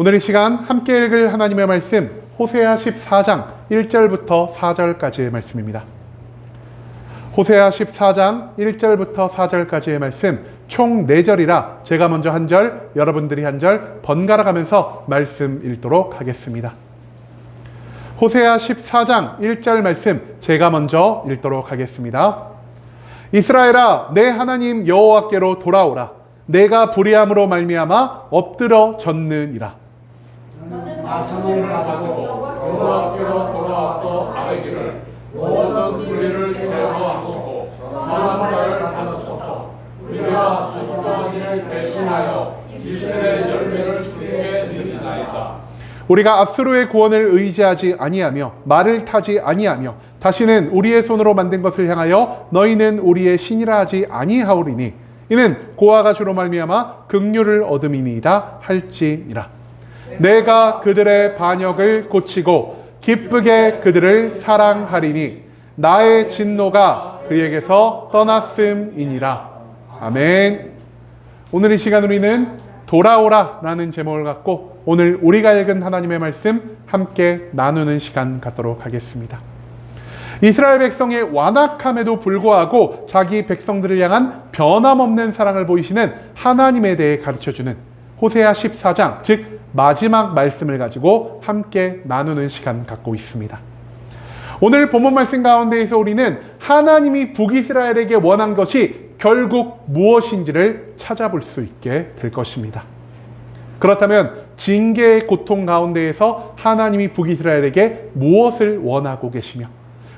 오늘 이 시간 함께 읽을 하나님의 말씀 호세아 14장 1절부터 4절까지의 말씀입니다. 호세아 14장 1절부터 4절까지의 말씀 총 4절이라 제가 먼저 한 절, 여러분들이 한 절 번갈아 가면서 말씀 읽도록 하겠습니다. 호세아 14장 1절 말씀 제가 먼저 읽도록 하겠습니다. 이스라엘아, 내 하나님 여호와께로 돌아오라. 내가 불의함으로 말미암아 엎드려 졌느니라. 말씀을 가지고 여호와께로 돌아와서 아뢰기를 모든 불의를 제거하시고 사망자를 받으소서. 우리가 수수한 일을 대신하여 이스라엘 열매를 주게 드리나이다. 우리가 앗수르의 구원을 의지하지 아니하며 말을 타지 아니하며 다시는 우리의 손으로 만든 것을 향하여 너희는 우리의 신이라 하지 아니하오리니 이는 고아가 주로 말미암아 긍휼을 얻음이니이다 할지니라. 내가 그들의 반역을 고치고 기쁘게 그들을 사랑하리니 나의 진노가 그에게서 떠났음이니라. 아멘. 오늘 이 시간 우리는 돌아오라 라는 제목을 갖고 오늘 우리가 읽은 하나님의 말씀 함께 나누는 시간 갖도록 하겠습니다. 이스라엘 백성의 완악함에도 불구하고 자기 백성들을 향한 변함없는 사랑을 보이시는 하나님에 대해 가르쳐주는 호세아 14장, 즉 마지막 말씀을 가지고 함께 나누는 시간 갖고 있습니다. 오늘 본문 말씀 가운데에서 우리는 하나님이 북이스라엘에게 원한 것이 결국 무엇인지를 찾아볼 수 있게 될 것입니다. 그렇다면 징계의 고통 가운데에서 하나님이 북이스라엘에게 무엇을 원하고 계시며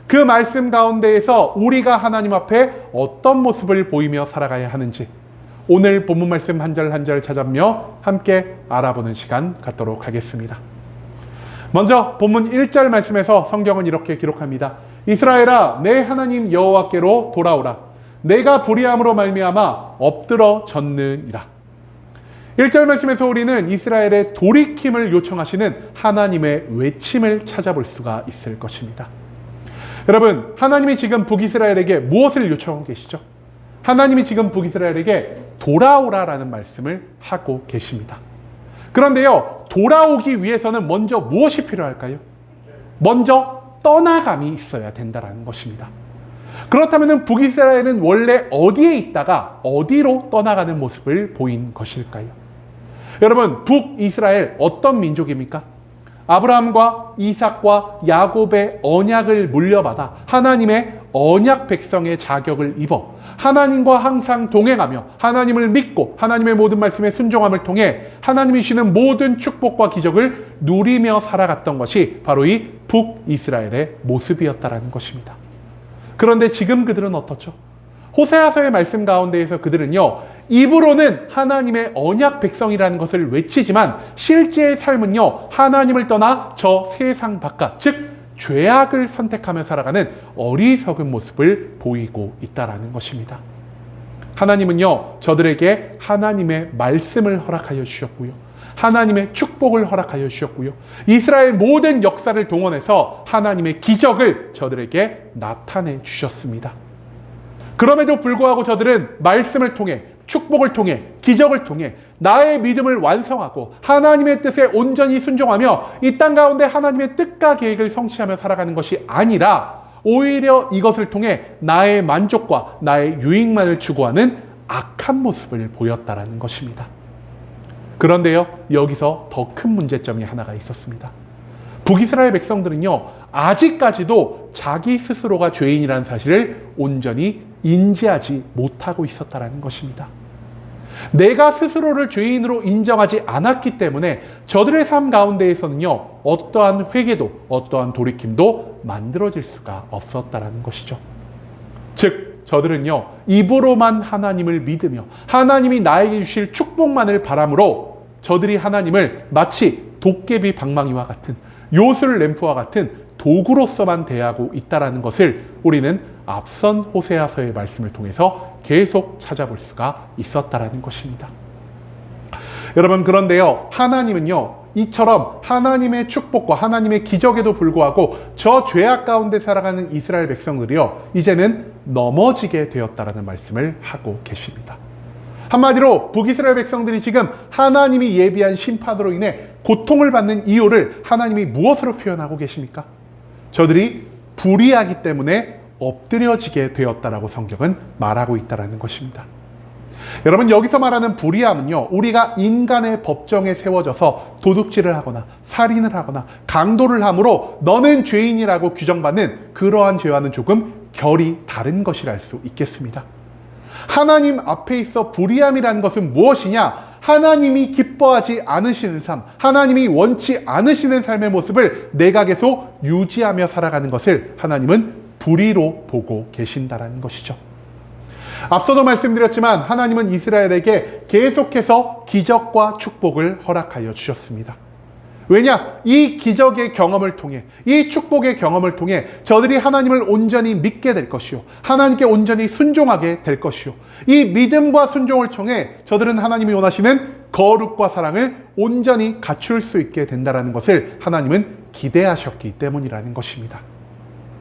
그 말씀 가운데에서 우리가 하나님 앞에 어떤 모습을 보이며 살아가야 하는지 오늘 본문 말씀 한 절 한 절 찾아보며 함께 알아보는 시간 갖도록 하겠습니다. 먼저 본문 1절 말씀에서 성경은 이렇게 기록합니다. 이스라엘아, 내 하나님 여호와께로 돌아오라. 내가 불의함으로 말미암아 엎드러 졌느니라. 1절 말씀에서 우리는 이스라엘의 돌이킴을 요청하시는 하나님의 외침을 찾아볼 수가 있을 것입니다. 여러분, 하나님이 지금 북이스라엘에게 무엇을 요청하고 계시죠? 하나님이 지금 북이스라엘에게 돌아오라라는 말씀을 하고 계십니다. 그런데요, 돌아오기 위해서는 먼저 무엇이 필요할까요? 먼저 떠나감이 있어야 된다는 것입니다. 그렇다면 북이스라엘은 원래 어디에 있다가 어디로 떠나가는 모습을 보인 것일까요? 여러분, 북이스라엘 어떤 민족입니까? 아브라함과 이삭과 야곱의 언약을 물려받아 하나님의 언약 백성의 자격을 입어 하나님과 항상 동행하며 하나님을 믿고 하나님의 모든 말씀에 순종함을 통해 하나님이 주시는 모든 축복과 기적을 누리며 살아갔던 것이 바로 이 북이스라엘의 모습이었다라는 것입니다. 그런데 지금 그들은 어떻죠? 호세아서의 말씀 가운데에서 그들은요, 입으로는 하나님의 언약 백성이라는 것을 외치지만 실제의 삶은요, 하나님을 떠나 저 세상 바깥, 즉 죄악을 선택하며 살아가는 어리석은 모습을 보이고 있다라는 것입니다. 하나님은요, 저들에게 하나님의 말씀을 허락하여 주셨고요, 하나님의 축복을 허락하여 주셨고요, 이스라엘 모든 역사를 동원해서 하나님의 기적을 저들에게 나타내 주셨습니다. 그럼에도 불구하고 저들은 말씀을 통해, 축복을 통해, 기적을 통해 나의 믿음을 완성하고 하나님의 뜻에 온전히 순종하며 이 땅 가운데 하나님의 뜻과 계획을 성취하며 살아가는 것이 아니라 오히려 이것을 통해 나의 만족과 나의 유익만을 추구하는 악한 모습을 보였다라는 것입니다. 그런데요, 여기서 더 큰 문제점이 하나가 있었습니다. 북이스라엘 백성들은요, 아직까지도 자기 스스로가 죄인이라는 사실을 온전히 인지하지 못하고 있었다는 것입니다. 내가 스스로를 죄인으로 인정하지 않았기 때문에 저들의 삶 가운데에서는요, 어떠한 회개도 어떠한 돌이킴도 만들어질 수가 없었다는 것이죠. 즉 저들은요, 입으로만 하나님을 믿으며 하나님이 나에게 주실 축복만을 바람으로 저들이 하나님을 마치 도깨비 방망이와 같은 요술 램프와 같은 도구로서만 대하고 있다는 것을 우리는 앞선 호세아서의 말씀을 통해서 계속 찾아볼 수가 있었다는 것입니다. 여러분, 그런데요, 하나님은요, 이처럼 하나님의 축복과 하나님의 기적에도 불구하고 저 죄악 가운데 살아가는 이스라엘 백성들이요, 이제는 넘어지게 되었다라는 말씀을 하고 계십니다. 한마디로 북이스라엘 백성들이 지금 하나님이 예비한 심판으로 인해 고통을 받는 이유를 하나님이 무엇으로 표현하고 계십니까? 저들이 불의하기 때문에 엎드려지게 되었다라고 성경은 말하고 있다는 것입니다. 여러분, 여기서 말하는 불의함은요, 우리가 인간의 법정에 세워져서 도둑질을 하거나 살인을 하거나 강도를 함으로 너는 죄인이라고 규정받는 그러한 죄와는 조금 결이 다른 것이라 할 수 있겠습니다. 하나님 앞에 있어 불의함이라는 것은 무엇이냐? 하나님이 기뻐하지 않으시는 삶, 하나님이 원치 않으시는 삶의 모습을 내가 계속 유지하며 살아가는 것을 하나님은 불의로 보고 계신다라는 것이죠. 앞서도 말씀드렸지만 하나님은 이스라엘에게 계속해서 기적과 축복을 허락하여 주셨습니다. 왜냐? 이 기적의 경험을 통해, 이 축복의 경험을 통해 저들이 하나님을 온전히 믿게 될 것이요, 하나님께 온전히 순종하게 될 것이요, 이 믿음과 순종을 통해 저들은 하나님이 원하시는 거룩과 사랑을 온전히 갖출 수 있게 된다는 것을 하나님은 기대하셨기 때문이라는 것입니다.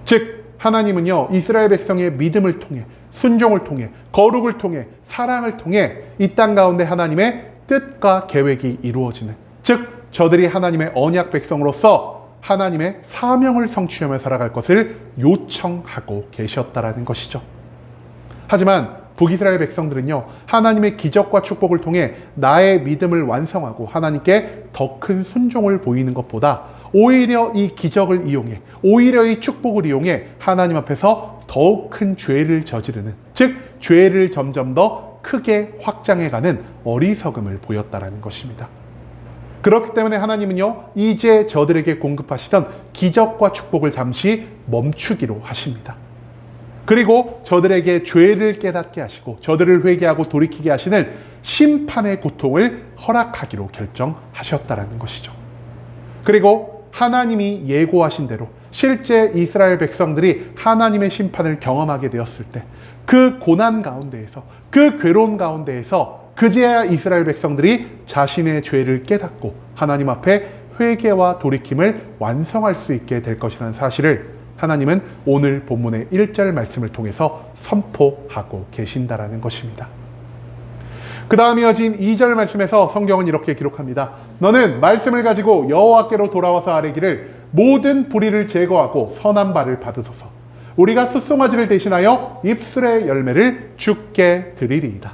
즉 하나님은요, 이스라엘 백성의 믿음을 통해, 순종을 통해, 거룩을 통해, 사랑을 통해 이 땅 가운데 하나님의 뜻과 계획이 이루어지는, 즉 저들이 하나님의 언약 백성으로서 하나님의 사명을 성취하며 살아갈 것을 요청하고 계셨다라는 것이죠. 하지만 북이스라엘 백성들은요, 하나님의 기적과 축복을 통해 나의 믿음을 완성하고 하나님께 더 큰 순종을 보이는 것보다 오히려 이 기적을 이용해, 오히려 이 축복을 이용해 하나님 앞에서 더욱 큰 죄를 저지르는, 즉 죄를 점점 더 크게 확장해가는 어리석음을 보였다라는 것입니다. 그렇기 때문에 하나님은요, 이제 저들에게 공급하시던 기적과 축복을 잠시 멈추기로 하십니다. 그리고 저들에게 죄를 깨닫게 하시고 저들을 회개하고 돌이키게 하시는 심판의 고통을 허락하기로 결정하셨다라는 것이죠. 그리고 하나님이 예고하신 대로 실제 이스라엘 백성들이 하나님의 심판을 경험하게 되었을 때 그 고난 가운데에서, 그 괴로움 가운데에서 그제야 이스라엘 백성들이 자신의 죄를 깨닫고 하나님 앞에 회개와 돌이킴을 완성할 수 있게 될 것이라는 사실을 하나님은 오늘 본문의 1절 말씀을 통해서 선포하고 계신다라는 것입니다. 그 다음 이어진 2절 말씀에서 성경은 이렇게 기록합니다. 너는 말씀을 가지고 여호와께로 돌아와서 아뢰기를 모든 불의를 제거하고 선한 발을 받으소서. 우리가 숫송아지를 대신하여 입술의 열매를 주께 드리리이다.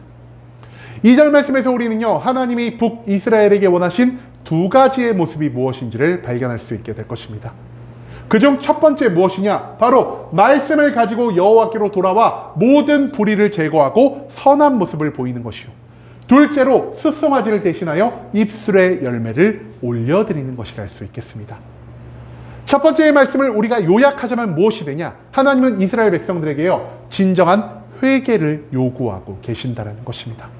2절 말씀에서 우리는요, 하나님이 북이스라엘에게 원하신 두 가지의 모습이 무엇인지를 발견할 수 있게 될 것입니다. 그중 첫 번째 무엇이냐? 바로 말씀을 가지고 여호와께로 돌아와 모든 불의를 제거하고 선한 모습을 보이는 것이요, 둘째로 숫송아지를 대신하여 입술의 열매를 올려드리는 것이라 할 수 있겠습니다. 첫 번째의 말씀을 우리가 요약하자면 무엇이 되냐? 하나님은 이스라엘 백성들에게요, 진정한 회개를 요구하고 계신다는 것입니다.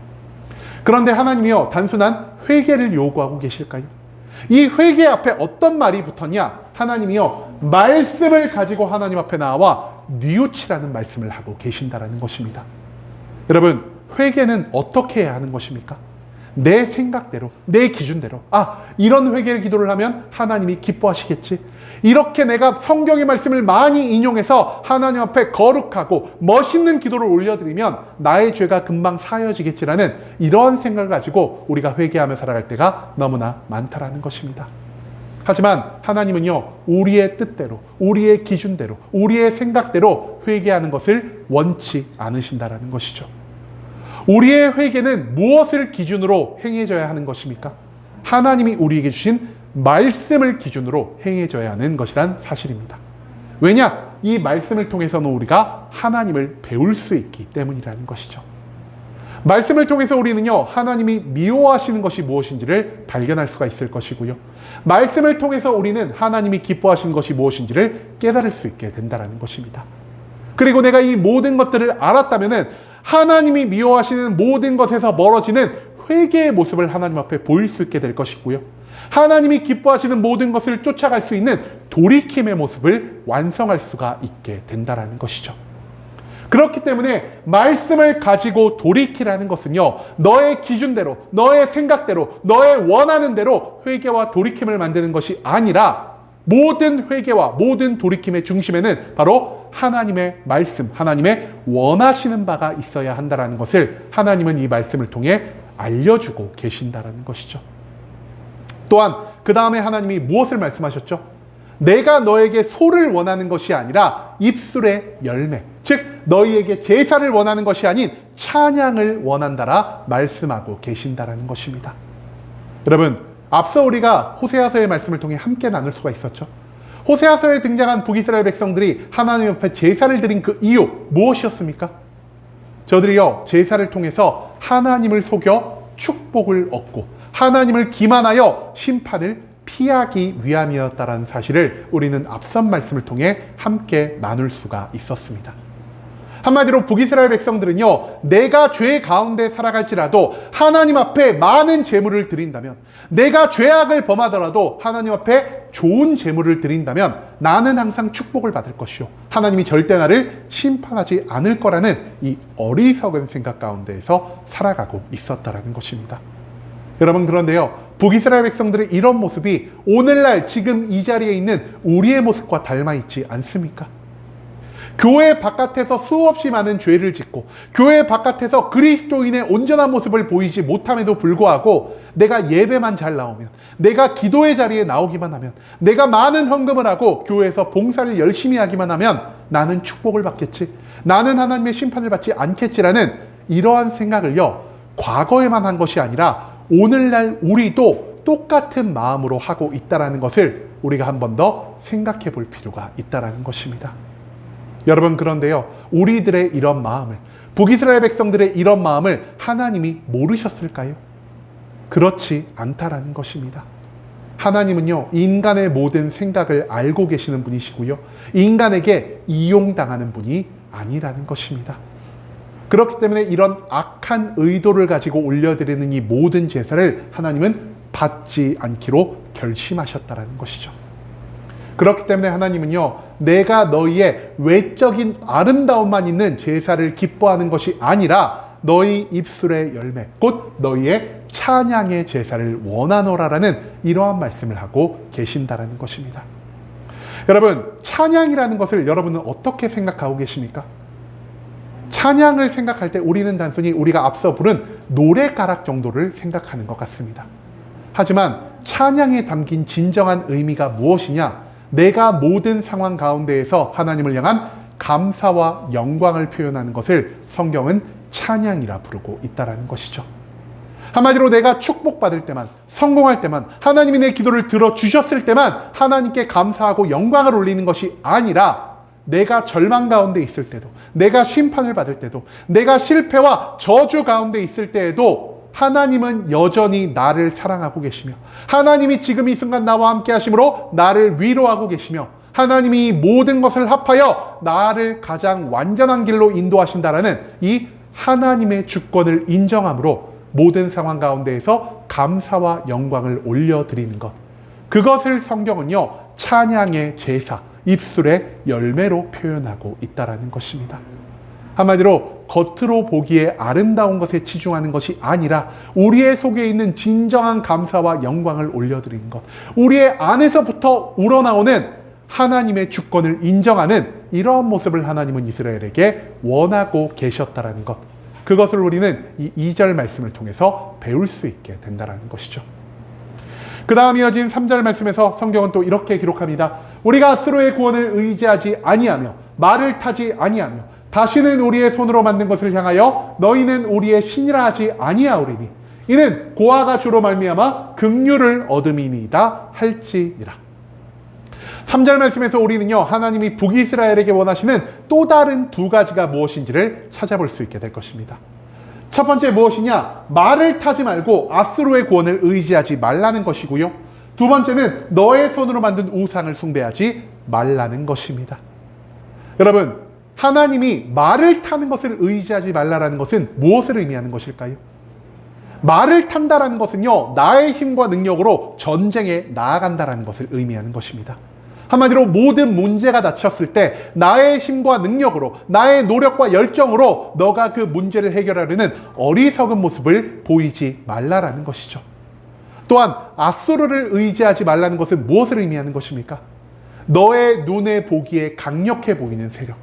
그런데 하나님이요, 단순한 회개를 요구하고 계실까요? 이 회개 앞에 어떤 말이 붙었냐? 하나님이요, 말씀을 가지고 하나님 앞에 나와 뉘우치라는 말씀을 하고 계신다는 것입니다. 여러분, 회개는 어떻게 해야 하는 것입니까? 내 생각대로, 내 기준대로, 이런 회개를 기도를 하면 하나님이 기뻐하시겠지, 이렇게 내가 성경의 말씀을 많이 인용해서 하나님 앞에 거룩하고 멋있는 기도를 올려드리면 나의 죄가 금방 사여지겠지라는 이러한 생각을 가지고 우리가 회개하며 살아갈 때가 너무나 많다라는 것입니다. 하지만 하나님은요, 우리의 뜻대로, 우리의 기준대로, 우리의 생각대로 회개하는 것을 원치 않으신다라는 것이죠. 우리의 회개는 무엇을 기준으로 행해져야 하는 것입니까? 하나님이 우리에게 주신 말씀을 기준으로 행해져야 하는 것이란 사실입니다. 왜냐? 이 말씀을 통해서는 우리가 하나님을 배울 수 있기 때문이라는 것이죠. 말씀을 통해서 우리는요, 하나님이 미워하시는 것이 무엇인지를 발견할 수가 있을 것이고요, 말씀을 통해서 우리는 하나님이 기뻐하시는 것이 무엇인지를 깨달을 수 있게 된다는 것입니다. 그리고 내가 이 모든 것들을 알았다면은 하나님이 미워하시는 모든 것에서 멀어지는 회개의 모습을 하나님 앞에 보일 수 있게 될 것이고요, 하나님이 기뻐하시는 모든 것을 쫓아갈 수 있는 돌이킴의 모습을 완성할 수가 있게 된다는 것이죠. 그렇기 때문에 말씀을 가지고 돌이키라는 것은요, 너의 기준대로, 너의 생각대로, 너의 원하는 대로 회개와 돌이킴을 만드는 것이 아니라 모든 회개와 모든 돌이킴의 중심에는 바로 하나님의 말씀, 하나님의 원하시는 바가 있어야 한다는 것을 하나님은 이 말씀을 통해 알려주고 계신다는 것이죠. 또한 그 다음에 하나님이 무엇을 말씀하셨죠? 내가 너에게 소를 원하는 것이 아니라 입술의 열매, 즉 너희에게 제사를 원하는 것이 아닌 찬양을 원한다라 말씀하고 계신다라는 것입니다. 여러분, 앞서 우리가 호세아서의 말씀을 통해 함께 나눌 수가 있었죠. 호세아서에 등장한 북이스라엘 백성들이 하나님 앞에 제사를 드린 그 이유 무엇이었습니까? 저들이요, 제사를 통해서 하나님을 속여 축복을 얻고 하나님을 기만하여 심판을 피하기 위함이었다라는 사실을 우리는 앞선 말씀을 통해 함께 나눌 수가 있었습니다. 한마디로 북이스라엘 백성들은요, 내가 죄 가운데 살아갈지라도 하나님 앞에 많은 제물을 드린다면, 내가 죄악을 범하더라도 하나님 앞에 좋은 제물을 드린다면 나는 항상 축복을 받을 것이요, 하나님이 절대 나를 심판하지 않을 거라는 이 어리석은 생각 가운데에서 살아가고 있었다라는 것입니다. 여러분, 그런데요, 북이스라엘 백성들의 이런 모습이 오늘날 지금 이 자리에 있는 우리의 모습과 닮아있지 않습니까? 교회 바깥에서 수없이 많은 죄를 짓고 교회 바깥에서 그리스도인의 온전한 모습을 보이지 못함에도 불구하고 내가 예배만 잘 나오면, 내가 기도의 자리에 나오기만 하면, 내가 많은 헌금을 하고 교회에서 봉사를 열심히 하기만 하면 나는 축복을 받겠지, 나는 하나님의 심판을 받지 않겠지라는 이러한 생각을요, 과거에만 한 것이 아니라 오늘날 우리도 똑같은 마음으로 하고 있다는 것을 우리가 한 번 더 생각해 볼 필요가 있다는 것입니다. 여러분, 그런데요, 우리들의 이런 마음을, 북이스라엘 백성들의 이런 마음을 하나님이 모르셨을까요? 그렇지 않다라는 것입니다. 하나님은요, 인간의 모든 생각을 알고 계시는 분이시고요, 인간에게 이용당하는 분이 아니라는 것입니다. 그렇기 때문에 이런 악한 의도를 가지고 올려드리는 이 모든 제사를 하나님은 받지 않기로 결심하셨다라는 것이죠. 그렇기 때문에 하나님은요, 내가 너희의 외적인 아름다움만 있는 제사를 기뻐하는 것이 아니라 너희 입술의 열매, 곧 너희의 찬양의 제사를 원하노라라는 이러한 말씀을 하고 계신다라는 것입니다. 여러분, 찬양이라는 것을 여러분은 어떻게 생각하고 계십니까? 찬양을 생각할 때 우리는 단순히 우리가 앞서 부른 노래가락 정도를 생각하는 것 같습니다. 하지만 찬양에 담긴 진정한 의미가 무엇이냐? 내가 모든 상황 가운데에서 하나님을 향한 감사와 영광을 표현하는 것을 성경은 찬양이라 부르고 있다는 것이죠. 한마디로 내가 축복받을 때만, 성공할 때만, 하나님이 내 기도를 들어주셨을 때만 하나님께 감사하고 영광을 올리는 것이 아니라 내가 절망 가운데 있을 때도, 내가 심판을 받을 때도, 내가 실패와 저주 가운데 있을 때에도 하나님은 여전히 나를 사랑하고 계시며, 하나님이 지금 이 순간 나와 함께 하심으로 나를 위로하고 계시며, 하나님이 모든 것을 합하여 나를 가장 완전한 길로 인도하신다라는 이 하나님의 주권을 인정함으로 모든 상황 가운데에서 감사와 영광을 올려드리는 것, 그것을 성경은요, 찬양의 제사, 입술의 열매로 표현하고 있다는 것입니다. 한마디로 겉으로 보기에 아름다운 것에 치중하는 것이 아니라 우리의 속에 있는 진정한 감사와 영광을 올려드리는 것, 우리의 안에서부터 우러나오는 하나님의 주권을 인정하는 이러한 모습을 하나님은 이스라엘에게 원하고 계셨다는 것, 그것을 우리는 이 2절 말씀을 통해서 배울 수 있게 된다는 것이죠. 그 다음 이어진 3절 말씀에서 성경은 또 이렇게 기록합니다. 우리가 스스로의 구원을 의지하지 아니하며 말을 타지 아니하며 다시는 우리의 손으로 만든 것을 향하여 너희는 우리의 신이라 하지 아니하오리니 이는 고아가 주로 말미암아 긍휼을 얻음이니이다 할지니라. 3절 말씀에서 우리는요, 하나님이 북이스라엘에게 원하시는 또 다른 두 가지가 무엇인지를 찾아볼 수 있게 될 것입니다. 첫 번째 무엇이냐? 말을 타지 말고 아수르의 구원을 의지하지 말라는 것이고요, 두 번째는 너의 손으로 만든 우상을 숭배하지 말라는 것입니다. 여러분, 하나님이 말을 타는 것을 의지하지 말라는 것은 무엇을 의미하는 것일까요? 말을 탄다라는 것은요, 나의 힘과 능력으로 전쟁에 나아간다라는 것을 의미하는 것입니다. 한마디로 모든 문제가 닥쳤을 때 나의 힘과 능력으로, 나의 노력과 열정으로 너가 그 문제를 해결하려는 어리석은 모습을 보이지 말라라는 것이죠. 또한 아수르를 의지하지 말라는 것은 무엇을 의미하는 것입니까? 너의 눈에 보기에 강력해 보이는 세력,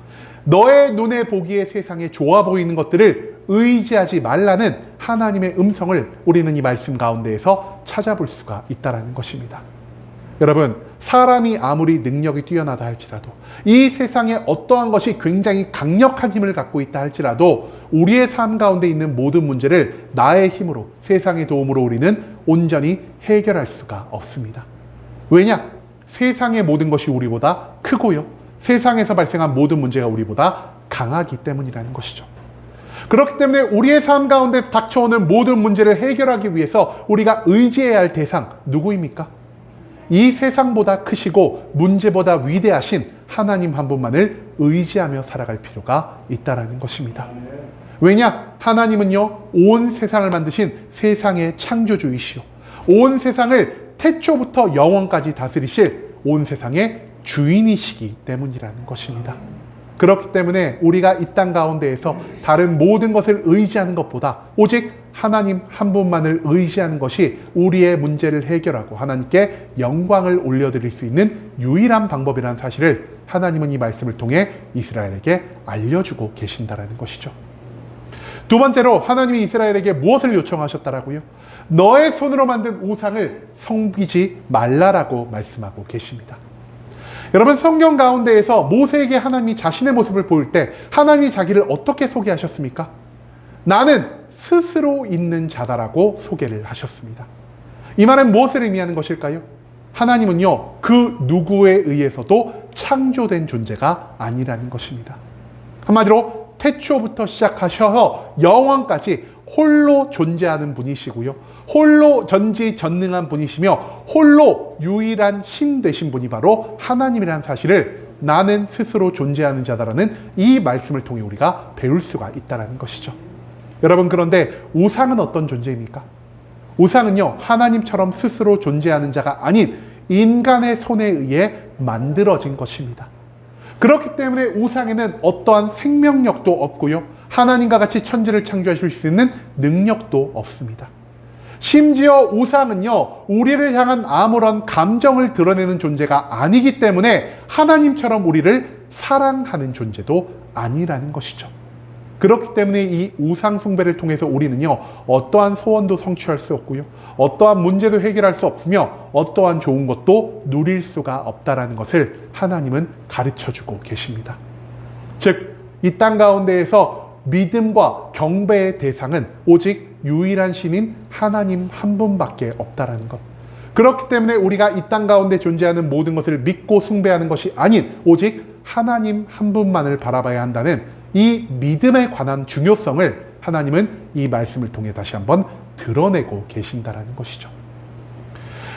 너의 눈에 보기에 세상에 좋아 보이는 것들을 의지하지 말라는 하나님의 음성을 우리는 이 말씀 가운데에서 찾아볼 수가 있다는 것입니다. 여러분, 사람이 아무리 능력이 뛰어나다 할지라도, 이 세상에 어떠한 것이 굉장히 강력한 힘을 갖고 있다 할지라도 우리의 삶 가운데 있는 모든 문제를 나의 힘으로, 세상의 도움으로 우리는 온전히 해결할 수가 없습니다. 왜냐? 세상의 모든 것이 우리보다 크고요, 세상에서 발생한 모든 문제가 우리보다 강하기 때문이라는 것이죠. 그렇기 때문에 우리의 삶 가운데 닥쳐오는 모든 문제를 해결하기 위해서 우리가 의지해야 할 대상, 누구입니까? 이 세상보다 크시고 문제보다 위대하신 하나님 한 분만을 의지하며 살아갈 필요가 있다는 것입니다. 왜냐? 하나님은요, 온 세상을 만드신 세상의 창조주이시오, 온 세상을 태초부터 영원까지 다스리실 온 세상의 주인이시기 때문이라는 것입니다. 그렇기 때문에 우리가 이 땅 가운데에서 다른 모든 것을 의지하는 것보다 오직 하나님 한 분만을 의지하는 것이 우리의 문제를 해결하고 하나님께 영광을 올려드릴 수 있는 유일한 방법이라는 사실을 하나님은 이 말씀을 통해 이스라엘에게 알려주고 계신다는 것이죠. 두 번째로 하나님이 이스라엘에게 무엇을 요청하셨다라고요? 너의 손으로 만든 우상을 섬기지 말라라고 말씀하고 계십니다. 여러분, 성경 가운데에서 모세에게 하나님이 자신의 모습을 보일 때 하나님이 자기를 어떻게 소개하셨습니까? 나는 스스로 있는 자다라고 소개를 하셨습니다. 이 말은 무엇을 의미하는 것일까요? 하나님은요, 그 누구에 의해서도 창조된 존재가 아니라는 것입니다. 한마디로 태초부터 시작하셔서 영원까지 홀로 존재하는 분이시고요, 홀로 전지전능한 분이시며 홀로 유일한 신 되신 분이 바로 하나님이라는 사실을 나는 스스로 존재하는 자다라는 이 말씀을 통해 우리가 배울 수가 있다는 것이죠. 여러분, 그런데 우상은 어떤 존재입니까? 우상은요, 하나님처럼 스스로 존재하는 자가 아닌 인간의 손에 의해 만들어진 것입니다. 그렇기 때문에 우상에는 어떠한 생명력도 없고요, 하나님과 같이 천지를 창조하실 수 있는 능력도 없습니다. 심지어 우상은요, 우리를 향한 아무런 감정을 드러내는 존재가 아니기 때문에 하나님처럼 우리를 사랑하는 존재도 아니라는 것이죠. 그렇기 때문에 이 우상 숭배를 통해서 우리는요, 어떠한 소원도 성취할 수 없고요, 어떠한 문제도 해결할 수 없으며 어떠한 좋은 것도 누릴 수가 없다라는 것을 하나님은 가르쳐주고 계십니다. 즉, 이 땅 가운데에서 믿음과 경배의 대상은 오직 유일한 신인 하나님 한 분밖에 없다라는 것. 그렇기 때문에 우리가 이 땅 가운데 존재하는 모든 것을 믿고 숭배하는 것이 아닌 오직 하나님 한 분만을 바라봐야 한다는 이 믿음에 관한 중요성을 하나님은 이 말씀을 통해 다시 한번 드러내고 계신다라는 것이죠.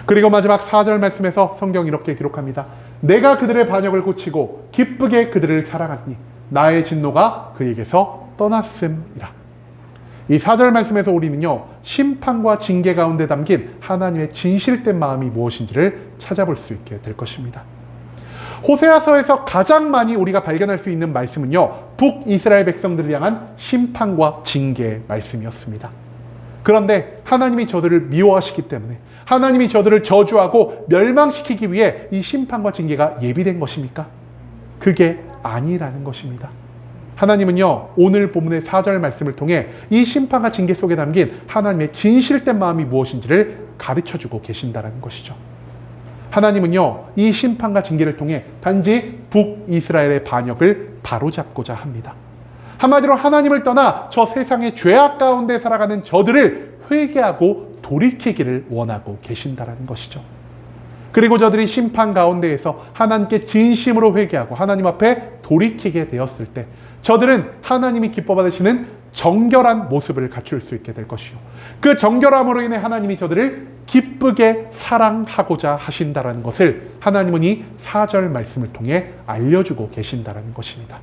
그리고 마지막 4절 말씀에서 성경이 이렇게 기록합니다. 내가 그들의 반역을 고치고 기쁘게 그들을 사랑하니 나의 진노가 그에게서 떠났음이라. 이 4절 말씀에서 우리는요, 심판과 징계 가운데 담긴 하나님의 진실된 마음이 무엇인지를 찾아볼 수 있게 될 것입니다. 호세아서에서 가장 많이 우리가 발견할 수 있는 말씀은요, 북이스라엘 백성들을 향한 심판과 징계의 말씀이었습니다. 그런데 하나님이 저들을 미워하시기 때문에, 하나님이 저들을 저주하고 멸망시키기 위해 이 심판과 징계가 예비된 것입니까? 그게 아니라는 것입니다. 하나님은요, 오늘 본문의 4절 말씀을 통해 이 심판과 징계 속에 담긴 하나님의 진실된 마음이 무엇인지를 가르쳐주고 계신다는 것이죠. 하나님은요, 이 심판과 징계를 통해 단지 북이스라엘의 반역을 바로잡고자 합니다. 한마디로 하나님을 떠나 저 세상의 죄악 가운데 살아가는 저들을 회개하고 돌이키기를 원하고 계신다는 것이죠. 그리고 저들이 심판 가운데에서 하나님께 진심으로 회개하고 하나님 앞에 돌이키게 되었을 때 저들은 하나님이 기뻐 받으시는 정결한 모습을 갖출 수 있게 될 것이요, 그 정결함으로 인해 하나님이 저들을 기쁘게 사랑하고자 하신다는 것을 하나님은 이 4절 말씀을 통해 알려주고 계신다는 것입니다.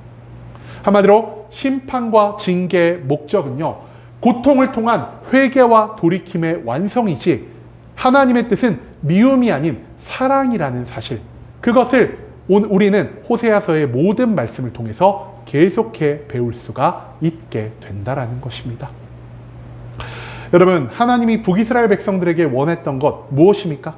한마디로 심판과 징계의 목적은요, 고통을 통한 회개와 돌이킴의 완성이지 하나님의 뜻은 미움이 아닌 사랑이라는 사실, 그것을 우리는 호세아서의 모든 말씀을 통해서 계속해 배울 수가 있게 된다라는 것입니다. 여러분, 하나님이 북이스라엘 백성들에게 원했던 것 무엇입니까?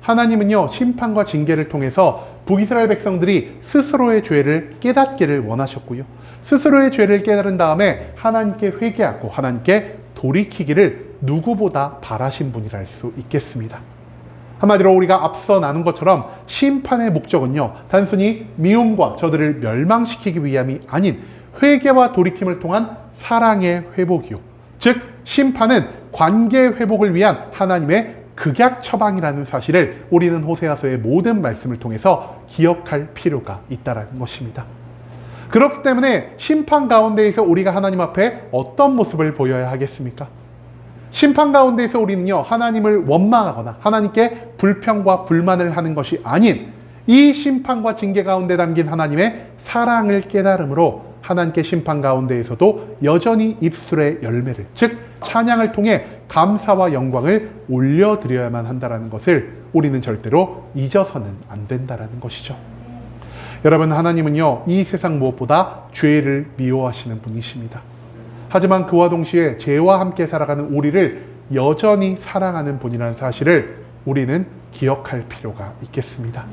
하나님은요, 심판과 징계를 통해서 북이스라엘 백성들이 스스로의 죄를 깨닫기를 원하셨고요, 스스로의 죄를 깨달은 다음에 하나님께 회개하고 하나님께 돌이키기를 누구보다 바라신 분이라 할 수 있겠습니다. 한마디로 우리가 앞서 나눈 것처럼 심판의 목적은요, 단순히 미움과 저들을 멸망시키기 위함이 아닌 회개와 돌이킴을 통한 사랑의 회복이요. 즉, 심판은 관계 회복을 위한 하나님의 극약 처방이라는 사실을 우리는 호세아서의 모든 말씀을 통해서 기억할 필요가 있다는 것입니다. 그렇기 때문에 심판 가운데에서 우리가 하나님 앞에 어떤 모습을 보여야 하겠습니까? 심판 가운데에서 우리는요, 하나님을 원망하거나 하나님께 불평과 불만을 하는 것이 아닌 이 심판과 징계 가운데 담긴 하나님의 사랑을 깨달음으로 하나님께 심판 가운데에서도 여전히 입술의 열매를, 즉 찬양을 통해 감사와 영광을 올려드려야만 한다는 것을 우리는 절대로 잊어서는 안 된다는 것이죠. 여러분, 하나님은요, 이 세상 무엇보다 죄를 미워하시는 분이십니다. 하지만 그와 동시에 죄와 함께 살아가는 우리를 여전히 사랑하는 분이라는 사실을 우리는 기억할 필요가 있겠습니다.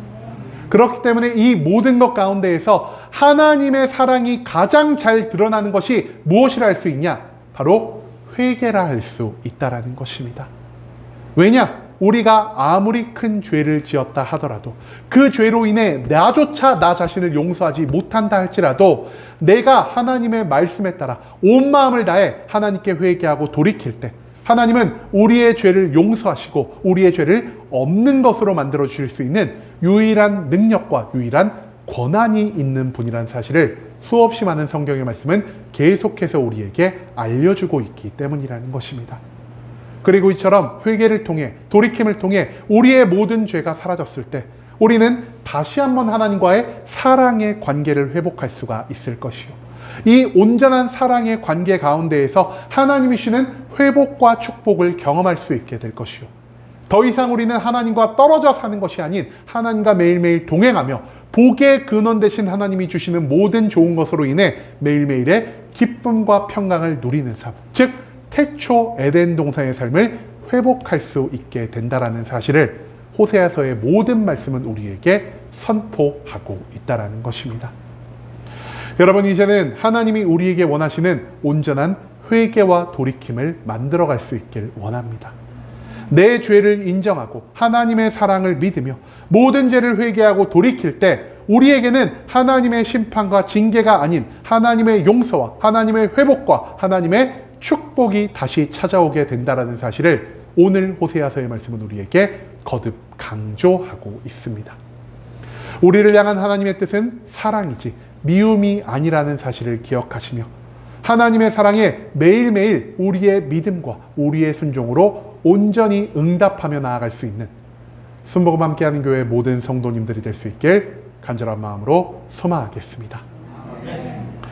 그렇기 때문에 이 모든 것 가운데에서 하나님의 사랑이 가장 잘 드러나는 것이 무엇이라 할 수 있냐? 바로 회개라 할 수 있다는 것입니다. 왜냐? 우리가 아무리 큰 죄를 지었다 하더라도 그 죄로 인해 나조차 나 자신을 용서하지 못한다 할지라도 내가 하나님의 말씀에 따라 온 마음을 다해 하나님께 회개하고 돌이킬 때 하나님은 우리의 죄를 용서하시고 우리의 죄를 없는 것으로 만들어 주실 수 있는 유일한 능력과 유일한 권한이 있는 분이라는 사실을 수없이 많은 성경의 말씀은 계속해서 우리에게 알려주고 있기 때문이라는 것입니다. 그리고 이처럼 회개를 통해 돌이킴을 통해 우리의 모든 죄가 사라졌을 때 우리는 다시 한번 하나님과의 사랑의 관계를 회복할 수가 있을 것이요. 이 온전한 사랑의 관계 가운데에서 하나님이 주시는 회복과 축복을 경험할 수 있게 될 것이요. 더 이상 우리는 하나님과 떨어져 사는 것이 아닌 하나님과 매일매일 동행하며 복의 근원 되신 하나님이 주시는 모든 좋은 것으로 인해 매일매일의 기쁨과 평강을 누리는 삶, 즉 태초 에덴 동산의 삶을 회복할 수 있게 된다라는 사실을 호세아서의 모든 말씀은 우리에게 선포하고 있다라는 것입니다. 여러분, 이제는 하나님이 우리에게 원하시는 온전한 회개와 돌이킴을 만들어갈 수 있길 원합니다. 내 죄를 인정하고 하나님의 사랑을 믿으며 모든 죄를 회개하고 돌이킬 때 우리에게는 하나님의 심판과 징계가 아닌 하나님의 용서와 하나님의 회복과 하나님의 축복이 다시 찾아오게 된다는 사실을 오늘 호세아서의 말씀은 우리에게 거듭 강조하고 있습니다. 우리를 향한 하나님의 뜻은 사랑이지 미움이 아니라는 사실을 기억하시며 하나님의 사랑에 매일매일 우리의 믿음과 우리의 순종으로 온전히 응답하며 나아갈 수 있는 순복음 함께하는 교회 모든 성도님들이 될 수 있길 간절한 마음으로 소망하겠습니다. 아멘.